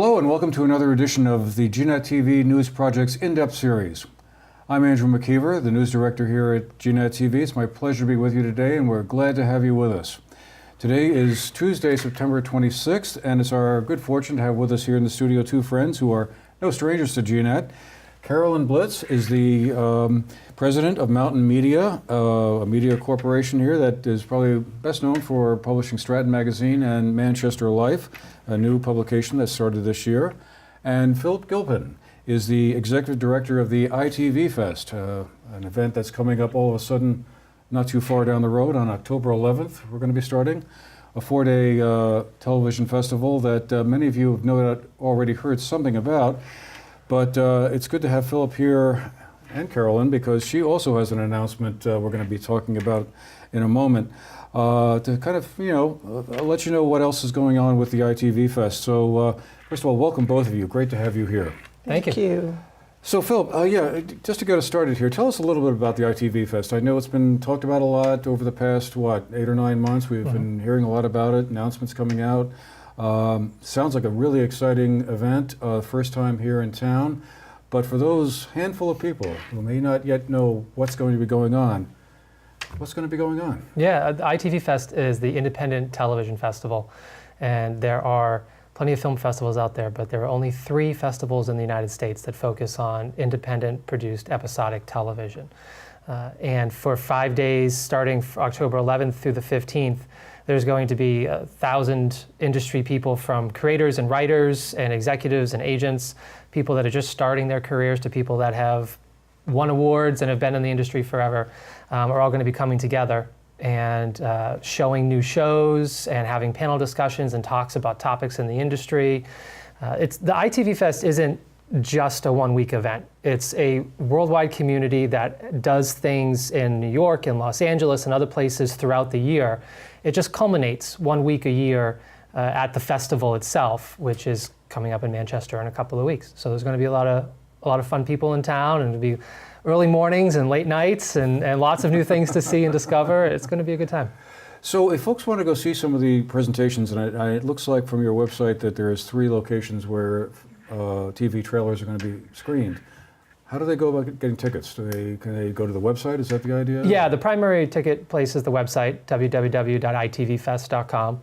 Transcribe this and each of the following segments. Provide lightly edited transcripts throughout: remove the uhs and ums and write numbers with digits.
Hello and welcome to another edition of the GNet TV News Project's In-Depth series. I'm Andrew McKeever, the news director here at GNet TV. It's my pleasure to be with you today, and we're glad to have you with us. Today is Tuesday, September 26th, and it's our good fortune to have with us here in the studio two friends who are no strangers to GNet. Carolyn Blitz is the president of Mountain Media, a media corporation here that is probably best known for publishing Stratton Magazine and Manchester Life, a new publication that started this year. And Philip Gilpin is the executive director of the iTVFest, an event that's coming up all of a sudden not too far down the road on October 11th. We're going to be starting a four-day television festival that many of you have no doubt already heard something about. But it's good to have Philip here and Carolyn because she also has an announcement we're going to be talking about in a moment to kind of, let you know what else is going on with the iTVFest. So first of all, welcome both of you. Great to have you here. Thank you. So Philip, just to get us started here, tell us a little bit about the iTVFest. I know it's been talked about a lot over the past, 8 or 9 months. We've been hearing a lot about it, announcements coming out. Sounds like a really exciting event, first time here in town. But for those handful of people who may not yet know what's going to be going on, what's going to be going on? Yeah, the iTVFest is the independent television festival. And there are plenty of film festivals out there, but there are only 3 festivals in the United States that focus on independent produced episodic television. And for 5 days, starting October 11th through the 15th, there's going to be 1,000 industry people, from creators and writers and executives and agents, people that are just starting their careers to people that have won awards and have been in the industry forever, are all going to be coming together and showing new shows and having panel discussions and talks about topics in the industry. The iTVFest isn't just a one-week event. It's a worldwide community that does things in New York and Los Angeles and other places throughout the year. It just culminates 1 week a year at the festival itself, which is coming up in Manchester in a couple of weeks. So there's going to be a lot of fun people in town, and it'll be early mornings and late nights and lots of new things to see and discover. It's going to be a good time. So if folks want to go see some of the presentations, and it looks like from your website that there's 3 locations where TV trailers are going to be screened. How do they go about getting tickets? Can they go to the website? Is that the idea? Yeah, the primary ticket place is the website, www.itvfest.com.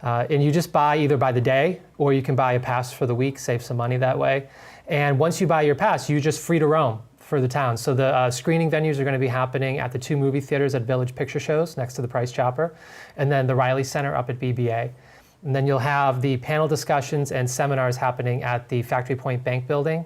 And you just buy either by the day, or you can buy a pass for the week, save some money that way. And once you buy your pass, you're just free to roam for the town. So the screening venues are going to be happening at the 2 movie theaters at Village Picture Shows next to the Price Chopper, and then the Riley Center up at BBA. And then you'll have the panel discussions and seminars happening at the Factory Point Bank Building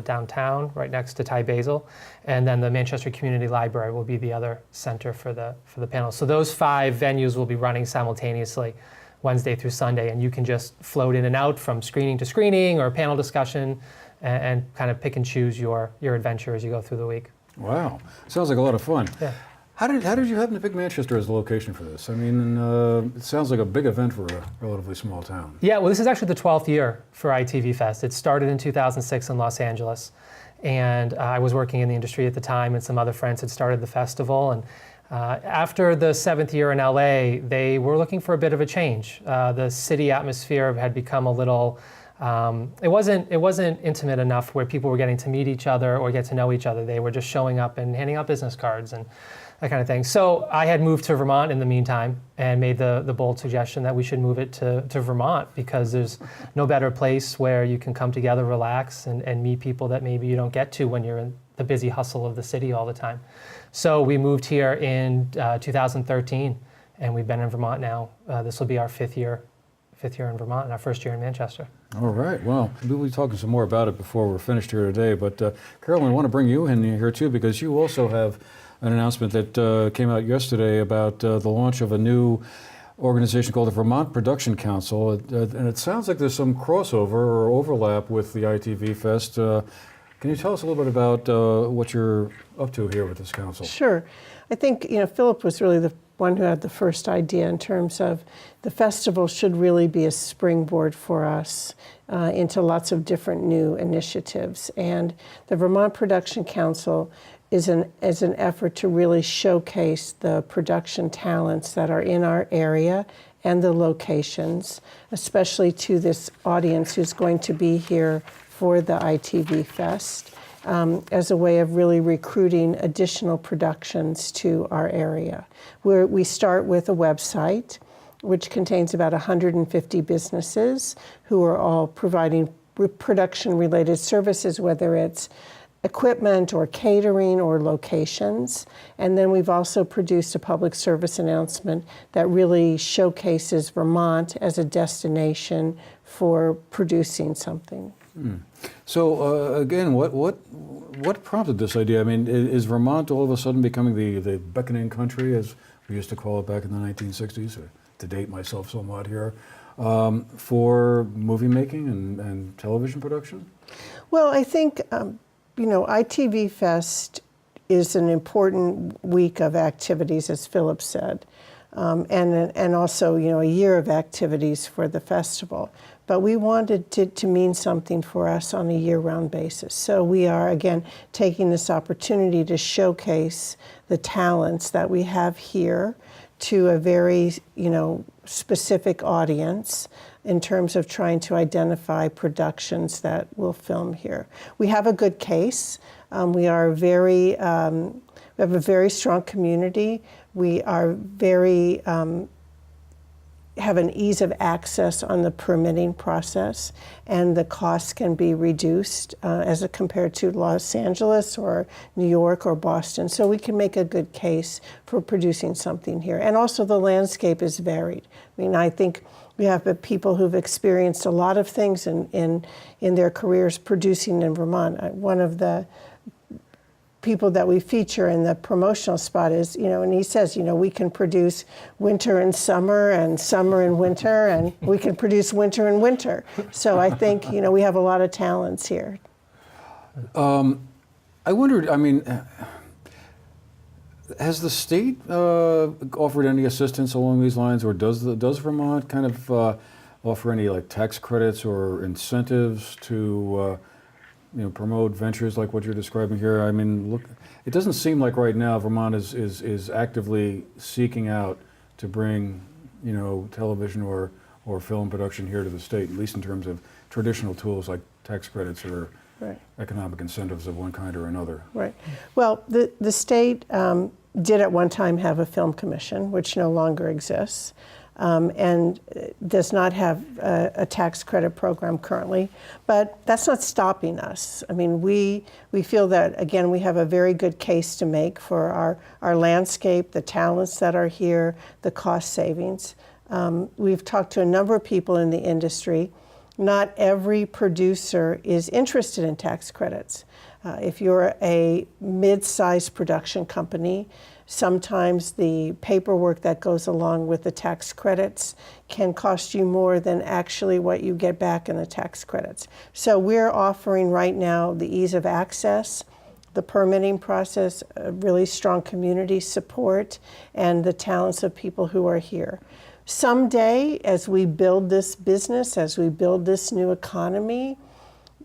downtown, right next to Thai Basil. And then the Manchester Community Library will be the other center for the panel. So those 5 venues will be running simultaneously Wednesday through Sunday, and you can just float in and out from screening to screening or panel discussion and kind of pick and choose your adventure as you go through the week. Wow, sounds like a lot of fun. Yeah. How did you happen to pick Manchester as the location for this? I mean, it sounds like a big event for a relatively small town. Yeah, well, this is actually the 12th year for iTVFest. It started in 2006 in Los Angeles, and I was working in the industry at the time, and some other friends had started the festival. And after the 7th year in LA, they were looking for a bit of a change. The city atmosphere had become a little, it wasn't intimate enough where people were getting to meet each other or get to know each other. They were just showing up and handing out business cards and that kind of thing. So I had moved to Vermont in the meantime and made the bold suggestion that we should move it to Vermont, because there's no better place where you can come together, relax, and meet people that maybe you don't get to when you're in the busy hustle of the city all the time. So we moved here in 2013, and we've been in Vermont now. This will be our 5th year in Vermont and our 1st year in Manchester. All right, well, we'll be talking some more about it before we're finished here today. But Carolyn, I want to bring you in here too, because you also have an announcement that came out yesterday about the launch of a new organization called the Vermont Production Council. And it sounds like there's some crossover or overlap with the iTVFest. Can you tell us a little bit about what you're up to here with this council? Sure. I think, Philip was really the one who had the first idea in terms of the festival should really be a springboard for us into lots of different new initiatives. And the Vermont Production Council is an effort to really showcase the production talents that are in our area and the locations, especially to this audience who's going to be here for the iTVFest, as a way of really recruiting additional productions to our area. We start with a website which contains about 150 businesses who are all providing production-related services, whether it's equipment or catering or locations. And then we've also produced a public service announcement that really showcases Vermont as a destination for producing something. So again, what prompted this idea? I mean, is Vermont all of a sudden becoming the beckoning country, as we used to call it back in the 1960s, or to date myself somewhat here, for movie making and television production? Well, I think iTVFest is an important week of activities, as Philip said, and also a year of activities for the festival. But we wanted to mean something for us on a year-round basis. So we are, again, taking this opportunity to showcase the talents that we have here to a very, specific audience in terms of trying to identify productions that will film here. We have a good case. We have a very strong community. We are very have an ease of access on the permitting process, and the costs can be reduced as compared to Los Angeles or New York or Boston. So we can make a good case for producing something here. And also the landscape is varied. I mean, I think we have people who've experienced a lot of things in their careers producing in Vermont. One of the people that we feature in the promotional spot is, and he says, we can produce winter and summer and winter, and we can produce winter and winter. So I think, we have a lot of talents here. I wondered, has the state offered any assistance along these lines, or does Vermont kind of offer any tax credits or incentives to promote ventures like what you're describing here? I mean, look, it doesn't seem like right now Vermont is actively seeking out to bring, television or film production here to the state, at least in terms of traditional tools like tax credits or right. economic incentives of one kind or another. Right. Well, the state did at one time have a film commission, which no longer exists. And does not have a tax credit program currently, but that's not stopping us. I mean, we feel that, again, we have a very good case to make for our landscape, the talents that are here, the cost savings. We've talked to a number of people in the industry. Not every producer is interested in tax credits. If you're a mid-sized production company, sometimes the paperwork that goes along with the tax credits can cost you more than actually what you get back in the tax credits. So we're offering right now the ease of access, the permitting process, a really strong community support, and the talents of people who are here. Someday, as we build this business, as we build this new economy,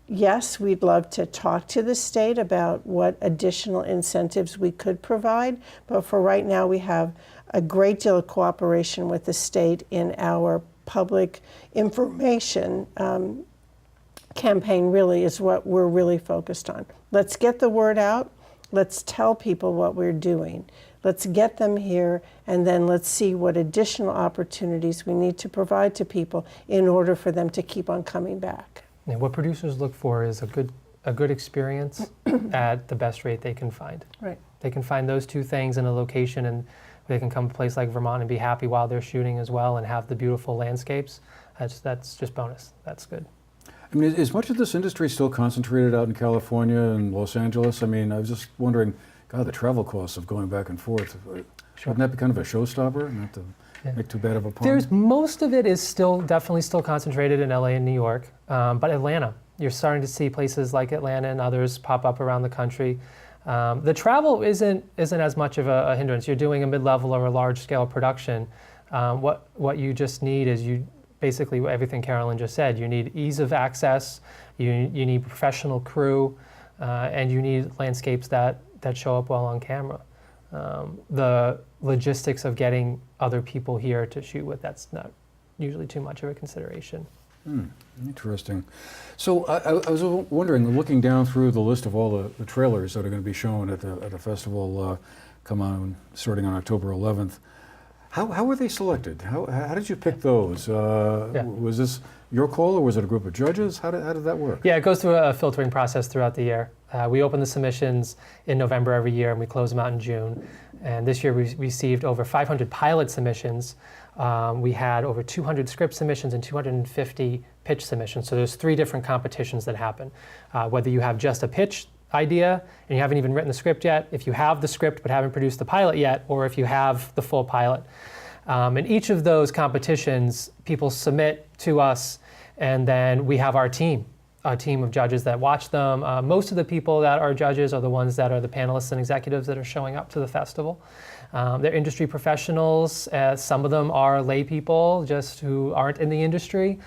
yes, we'd love to talk to the state about what additional incentives we could provide, but for right now we have a great deal of cooperation with the state in our public information campaign. Really is what we're really focused on. Let's get the word out. Let's tell people what we're doing. Let's get them here, and then let's see what additional opportunities we need to provide to people in order for them to keep on coming back. Yeah, what producers look for is a good experience at the best rate they can find. Right. They can find those two things in a location, and they can come to a place like Vermont and be happy while they're shooting as well and have the beautiful landscapes. That's just bonus. That's good. I mean, is much of this industry still concentrated out in California and Los Angeles? I mean, I was just wondering, God, the travel costs of going back and forth. Sure. Wouldn't that be kind of a showstopper? Not to make too bad of a pun. There's most of it is definitely still concentrated in LA and New York, but Atlanta, you're starting to see places like Atlanta and others pop up around the country. The travel isn't as much of a hindrance. You're doing a mid-level or a large-scale production. What you just need is basically everything Carolyn just said. You need ease of access, you need professional crew, and you need landscapes that show up well on camera. The logistics of getting other people here to shoot with, that's not usually too much of a consideration. Interesting. So I was wondering, looking down through the list of all the trailers that are going to be shown at the festival, come on starting on October 11th. How were they selected? How did you pick those? Was this your call, or was it a group of judges? How did that work? Yeah, it goes through a filtering process throughout the year. We open the submissions in November every year, and we close them out in June. And this year we received over 500 pilot submissions. We had over 200 script submissions and 250 pitch submissions. So there's 3 different competitions that happen. Whether you have just a pitch idea and you haven't even written the script yet, if you have the script but haven't produced the pilot yet, or if you have the full pilot. In each of those competitions, people submit to us, and then we have our team of judges that watch them. Most of the people that are judges are the ones that are the panelists and executives that are showing up to the festival. They're industry professionals. Some of them are lay people just who aren't in the industry,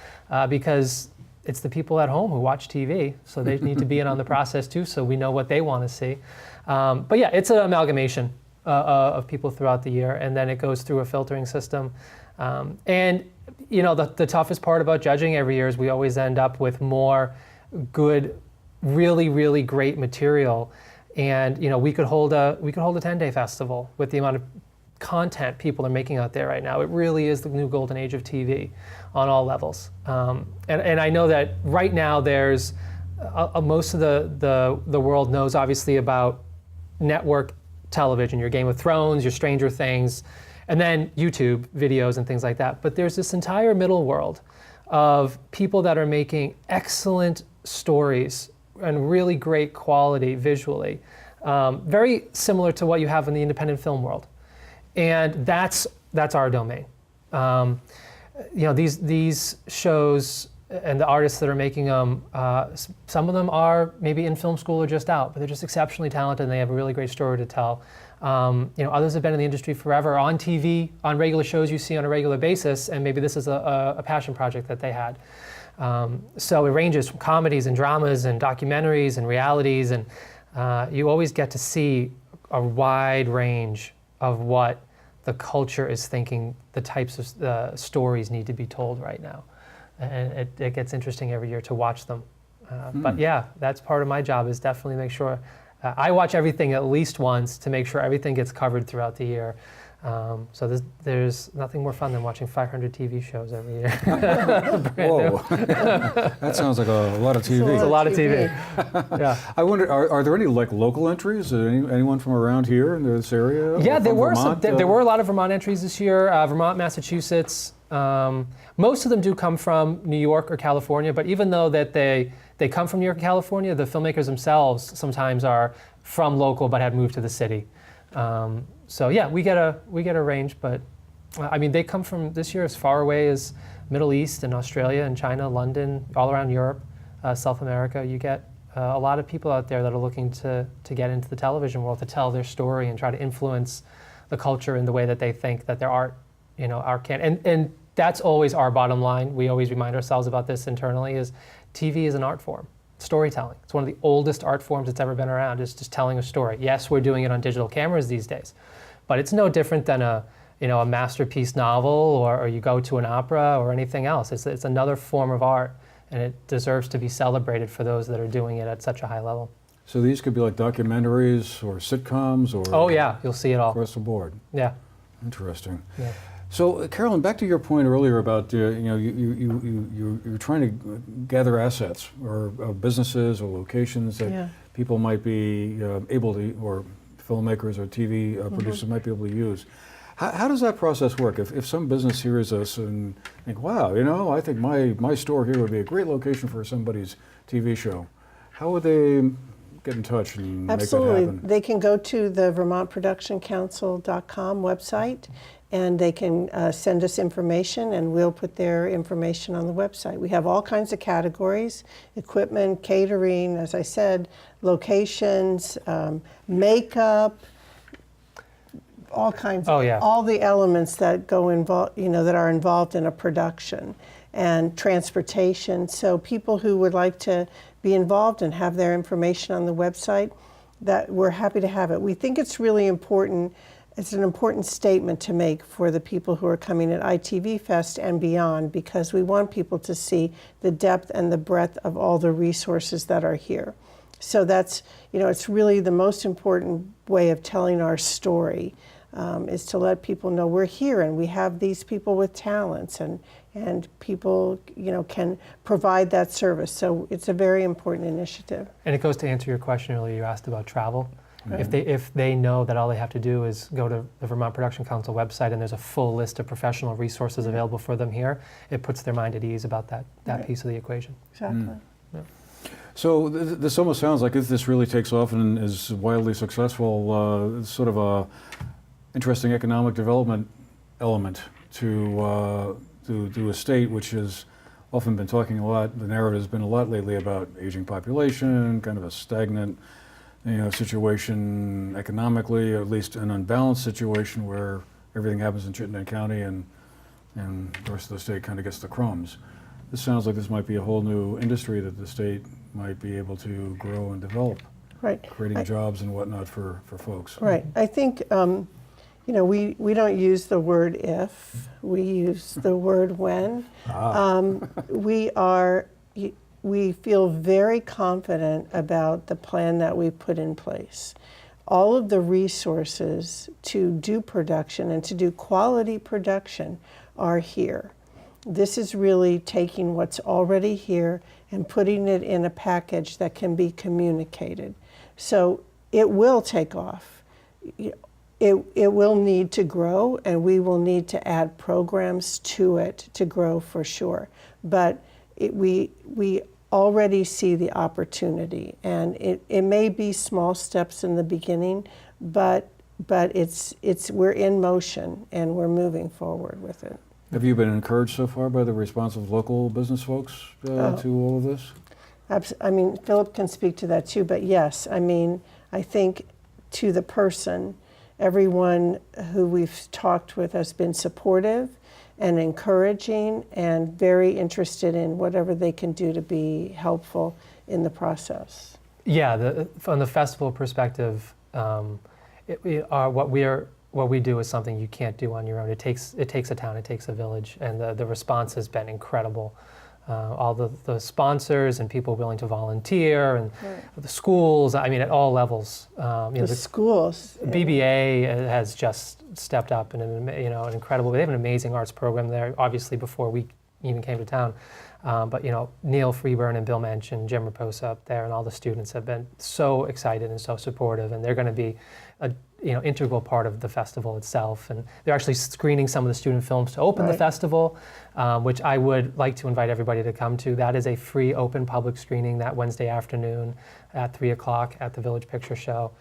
because it's the people at home who watch TV, so they need to be in on the process too, so we know what they want to see. But yeah, it's an amalgamation of people throughout the year, and then it goes through a filtering system. And you know, the toughest part about judging every year is we always end up with more good, really, really great material. And you know, we could hold a 10-day festival with the amount of content people are making out there right now. It really is the new golden age of TV on all levels. And I know that right now there's most of the world knows obviously about network television, your Game of Thrones, your Stranger Things, and then YouTube videos and things like that. But there's this entire middle world of people that are making excellent stories and really great quality visually, very similar to what you have in the independent film world. And that's our domain. You know, these shows and the artists that are making them, some of them are maybe in film school or just out, but they're just exceptionally talented and they have a really great story to tell. You know, others have been in the industry forever, on TV, on regular shows you see on a regular basis, and maybe this is a passion project that they had. So it ranges from comedies and dramas and documentaries and realities, and you always get to see a wide range of what the culture is thinking the types of stories need to be told right now. And it gets interesting every year to watch them. But yeah, that's part of my job, is definitely make sure I watch everything at least once to make sure everything gets covered throughout the year. So there's nothing more fun than watching 500 TV shows every year. Whoa, that sounds like a lot of TV. It's a lot of TV. Yeah. I wonder, are there any like local entries? Anyone from around here in this area? Yeah, there were Vermont? there were a lot of Vermont entries this year. Vermont, Massachusetts. Most of them do come from New York or California, but even though that they come from New York and California, the filmmakers themselves sometimes are from local but have moved to the city. So yeah, we get a range, but I mean, they come from this year as far away as Middle East and Australia and China, London, all around Europe, South America. You get a lot of people out there that are looking to get into the television world, to tell their story and try to influence the culture in the way that they think that their art, art can. And that's always our bottom line. We always remind ourselves about this internally, is TV is an art form. Storytelling. It's one of the oldest art forms that's ever been around, is just telling a story. Yes, we're doing it on digital cameras these days, but it's no different than a masterpiece novel, or you go to an opera or anything else. It's another form of art, and it deserves to be celebrated for those that are doing it at such a high level. So these could be like documentaries or sitcoms, or oh yeah, you'll see it all across the board. Yeah. Interesting. Yeah. So, Carolyn, back to your point earlier about you're trying to gather assets or businesses or locations that people might be able to, or filmmakers or TV producers might be able to use. How does that process work? If some business hears us and think, wow, I think my store here would be a great location for somebody's TV show, how would they get in touch and Absolutely. make that happen? They can go to the VermontProductionCouncil.com website, and they can send us information, and we'll put their information on the website. We have all kinds of categories: equipment, catering, as I said, locations, makeup, all kinds of, all the elements that go involved, that are involved in a production, and transportation. So people who would like to be involved and have their information on the website, that we're happy to have it. We think it's really important. It's an important statement to make for the people who are coming at iTVFest and beyond, because we want people to see the depth and the breadth of all the resources that are here. So that's, it's really the most important way of telling our story, is to let people know we're here and we have these people with talents, and people, can provide that service. So it's a very important initiative. And it goes to answer your question earlier. You asked about travel. Right. If they know that all they have to do is go to the Vermont Production Council website and there's a full list of professional resources available for them here, it puts their mind at ease about that Right. piece of the equation. Exactly. So this almost sounds like if this really takes off and is wildly successful, it's sort of a interesting economic development element to a state which has often been talking a lot. The narrative has been a lot lately about aging population, kind of a stagnant, situation economically, or at least an unbalanced situation where everything happens in Chittenden County and the rest of the state kind of gets the crumbs. This sounds like this might be a whole new industry that the state might be able to grow and develop, Right. creating jobs and whatnot for folks. Right. I think, we don't use the word if, we use the word when. We feel very confident about the plan that we put in place. All of the resources to do production and to do quality production are here. This is really taking what's already here and putting it in a package that can be communicated. So it will take off. It will need to grow, and we will need to add programs to it to grow for sure. But we already see the opportunity, and it may be small steps in the beginning, but we're in motion and we're moving forward with it. Have you been encouraged so far by the response of local business folks to all of this? Philip can speak to that too, but yes, I think to the person, everyone who we've talked with has been supportive and encouraging and very interested in whatever they can do to be helpful in the process. Yeah, from the festival perspective, what we do is something you can't do on your own. It takes a town, it takes a village, and the response has been incredible. All the sponsors and people willing to volunteer, and the schools, at all levels. The schools. BBA has just stepped up in an incredible, they have an amazing arts program there, obviously before we even came to town. But Neil Freeburn and Bill Mensch and Jim Raposa up there, and all the students have been so excited and so supportive, and they're going to be a integral part of the festival itself. And they're actually screening some of the student films to open the festival, which I would like to invite everybody to come to. That is a free open public screening that Wednesday afternoon at 3 o'clock at the Village Picture Show.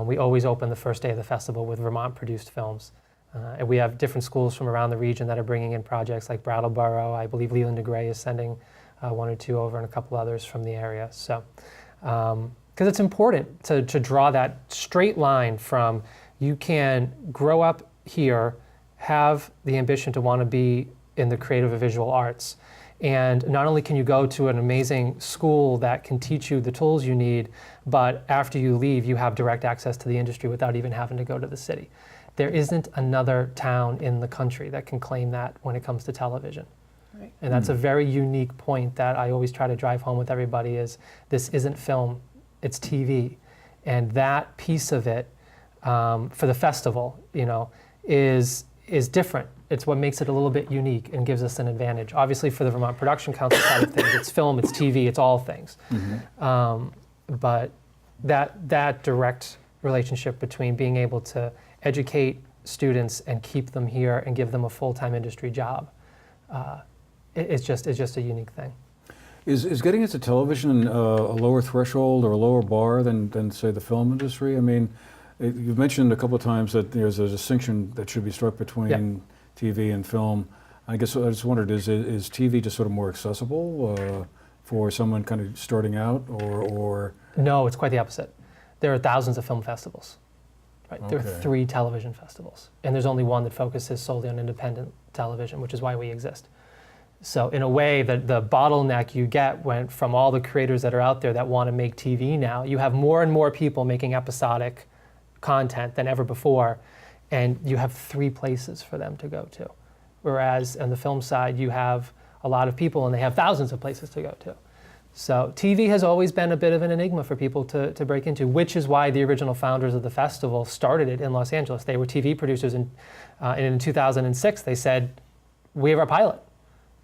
We always open the first day of the festival with Vermont produced films. And we have different schools from around the region that are bringing in projects like Brattleboro. I believe Leland DeGray is sending one or two over, and a couple others from the area. So, because it's important to draw that straight line from you can grow up here, have the ambition to want to be in the creative or visual arts, and not only can you go to an amazing school that can teach you the tools you need, but after you leave, you have direct access to the industry without even having to go to the city. There isn't another town in the country that can claim that when it comes to television. Right. And that's a very unique point that I always try to drive home with everybody is this isn't film, it's TV. And that piece of it for the festival, is different. It's what makes it a little bit unique and gives us an advantage. Obviously for the Vermont Production Council side of things, it's film, it's TV, it's all things. But that direct relationship between being able to educate students and keep them here and give them a full-time industry job, it's just a unique thing. Is getting into television a lower threshold or a lower bar than say the film industry? You've mentioned a couple of times that there's a distinction that should be struck between TV and film. I guess I just wondered, is TV just sort of more accessible for someone kind of starting out, or? No, it's quite the opposite. There are thousands of film festivals. Right? Okay. There are 3 television festivals, and there's only one that focuses solely on independent television, which is why we exist. So in a way, the bottleneck you get went from all the creators that are out there that want to make TV now. You have more and more people making episodic content than ever before, and you have 3 places for them to go to. Whereas on the film side, you have a lot of people and they have thousands of places to go to. So TV has always been a bit of an enigma for people to break into, which is why the original founders of the festival started it in Los Angeles. They were TV producers, and in 2006 they said, we have our pilot,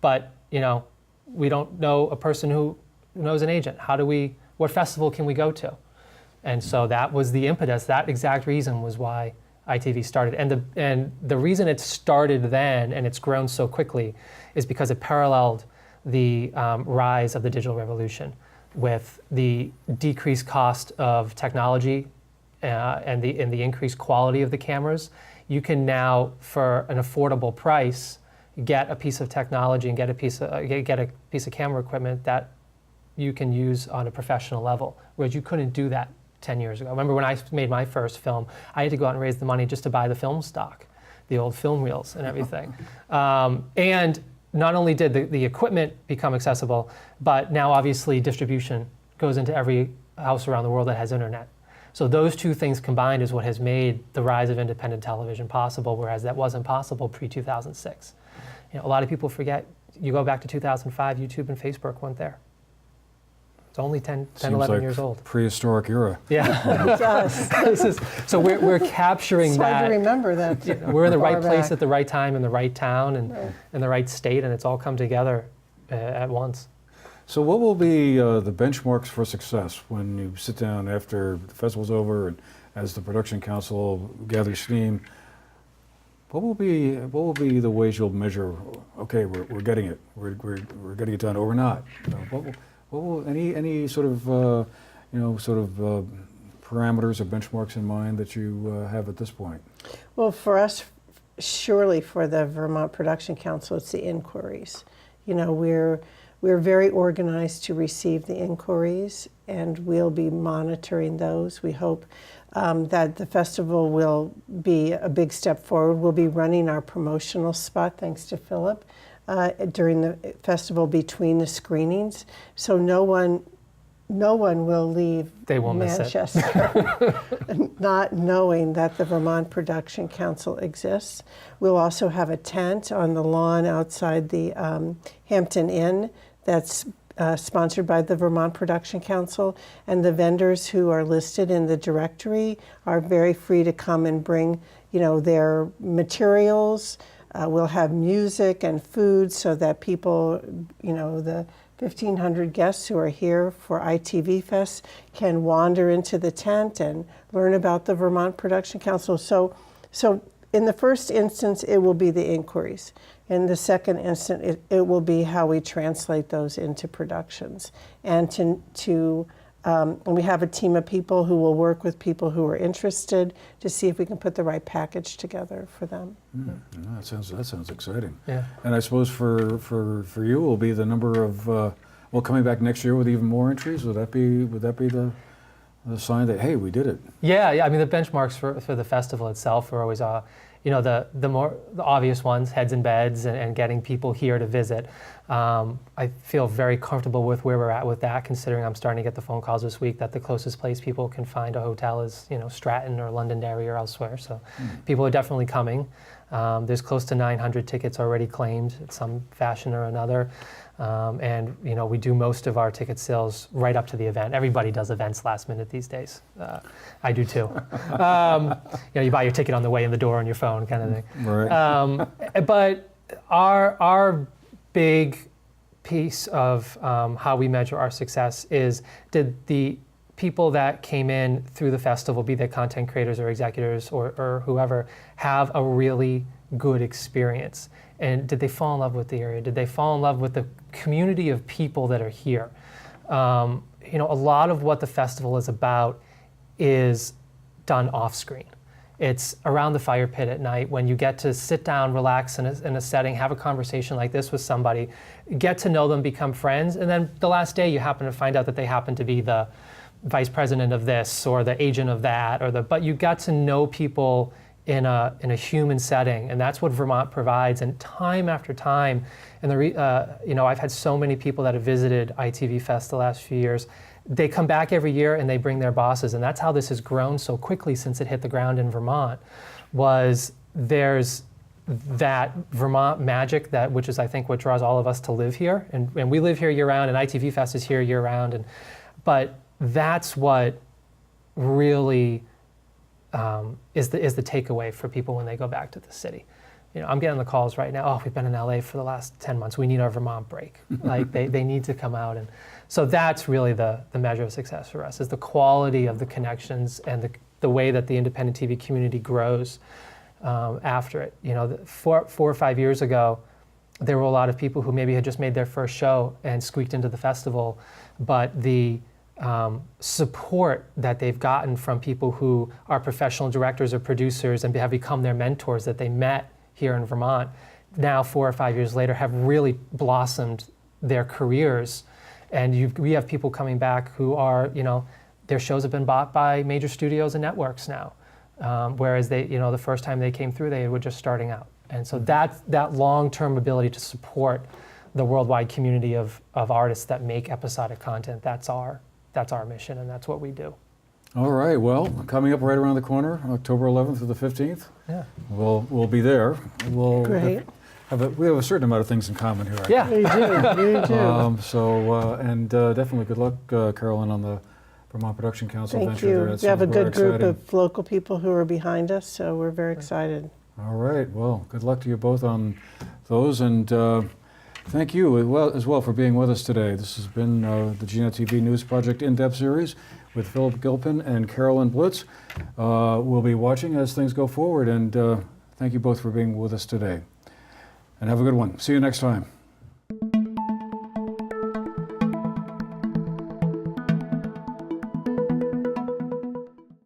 but we don't know a person who knows an agent. What festival can we go to? And so that was the impetus. That exact reason was why iTV started. And the reason it started then and it's grown so quickly is because it paralleled the rise of the digital revolution with the decreased cost of technology and the increased quality of the cameras. You can now, for an affordable price, get a piece of technology and get a piece of camera equipment that you can use on a professional level, whereas you couldn't do that 10 years ago. I remember when I made my first film, I had to go out and raise the money just to buy the film stock, the old film reels and everything. And not only did the equipment become accessible, but now obviously distribution goes into every house around the world that has internet. So those 2 things combined is what has made the rise of independent television possible, whereas that wasn't possible pre-2006. A lot of people forget, you go back to 2005, YouTube and Facebook weren't there. It's only 10, 11 like years old. Prehistoric era. Yeah. It does. So we're capturing It's that. hard to remember that. We're in the right far place back. at the right time in the right town and Right. in the right state, and it's all come together at once. So what will be the benchmarks for success when you sit down after the festival's over and as the production council gathers steam? What will be the ways you'll measure? Okay, we're getting it. We're getting it done, or we're not. What will any sort of parameters or benchmarks in mind that you have at this point? Well, for us, surely for the Vermont Production Council, it's the inquiries. We're very organized to receive the inquiries, and we'll be monitoring those. We hope that the festival will be a big step forward. We'll be running our promotional spot, thanks to Philip, during the festival between the screenings. So no one will leave They will miss it. Manchester not knowing that the Vermont Production Council exists. We'll also have a tent on the lawn outside the Hampton Inn that's sponsored by the Vermont Production Council, and the vendors who are listed in the directory are very free to come and bring their materials. We'll have music and food so that people, the 1,500 guests who are here for iTVFest can wander into the tent and learn about the Vermont Production Council. So in the first instance, it will be the inquiries. In the second instance, it will be how we translate those into productions. And we have a team of people who will work with people who are interested to see if we can put the right package together for them. That sounds exciting. Yeah. And I suppose for you will be the number of coming back next year with even more entries. Would that be the sign that, hey, we did it? Yeah. I mean, the benchmarks for the festival itself are always, the obvious ones, heads in beds and getting people here to visit. I feel very comfortable with where we're at with that, considering I'm starting to get the phone calls this week that the closest place people can find a hotel is, Stratton or Londonderry or elsewhere. So people are definitely coming. There's close to 900 tickets already claimed in some fashion or another. And we do most of our ticket sales right up to the event. Everybody does events last minute these days. I do too. You buy your ticket on the way in the door on your phone, kind of thing. Right. But our big piece of how we measure our success is, did the people that came in through the festival, be they content creators or executors or whoever, have a really good experience? And did they fall in love with the area? Did they fall in love with the community of people that are here? A lot of what the festival is about is done off screen. It's around the fire pit at night when you get to sit down, relax in a setting, have a conversation like this with somebody, get to know them, become friends, and then the last day you happen to find out that they happen to be the vice president of this or the agent of that, but you got to know people in a human setting, and that's what Vermont provides. And time after time, and I've had so many people that have visited iTVFest the last few years. They come back every year and they bring their bosses, and that's how this has grown so quickly since it hit the ground in Vermont. There's that Vermont magic which is I think what draws all of us to live here, and we live here year round, and iTVFest is here year round, but that's what really is the takeaway for people when they go back to the city. I'm getting the calls right now, oh, we've been in LA for the last 10 months, we need our Vermont break. Like they need to come out. And so that's really the measure of success for us, is the quality of the connections and the way that the independent TV community grows after it. 4 or 5 years ago, there were a lot of people who maybe had just made their first show and squeaked into the festival, but the support that they've gotten from people who are professional directors or producers and have become their mentors that they met here in Vermont, now 4 or 5 years later, have really blossomed their careers. And we have people coming back who are, their shows have been bought by major studios and networks now, whereas they, the first time they came through, they were just starting out. And so that long-term ability to support the worldwide community of artists that make episodic content, that's our mission, and that's what we do. All right, well, coming up right around the corner, October 11th to the 15th. Yeah. We'll be there. Great. We have a certain amount of things in common here. Yeah. We do. Definitely good luck, Carolyn, on the Vermont Production Council Thank venture you. there. That We have a sounds very good group exciting. of local people who are behind us, so we're very excited. All right, well, good luck to you both on those, and thank you as well for being with us today. This has been the GNet TV News Project In-Depth Series with Philip Gilpin and Carolyn Blitz. We'll be watching as things go forward, and thank you both for being with us today. And have a good one. See you next time.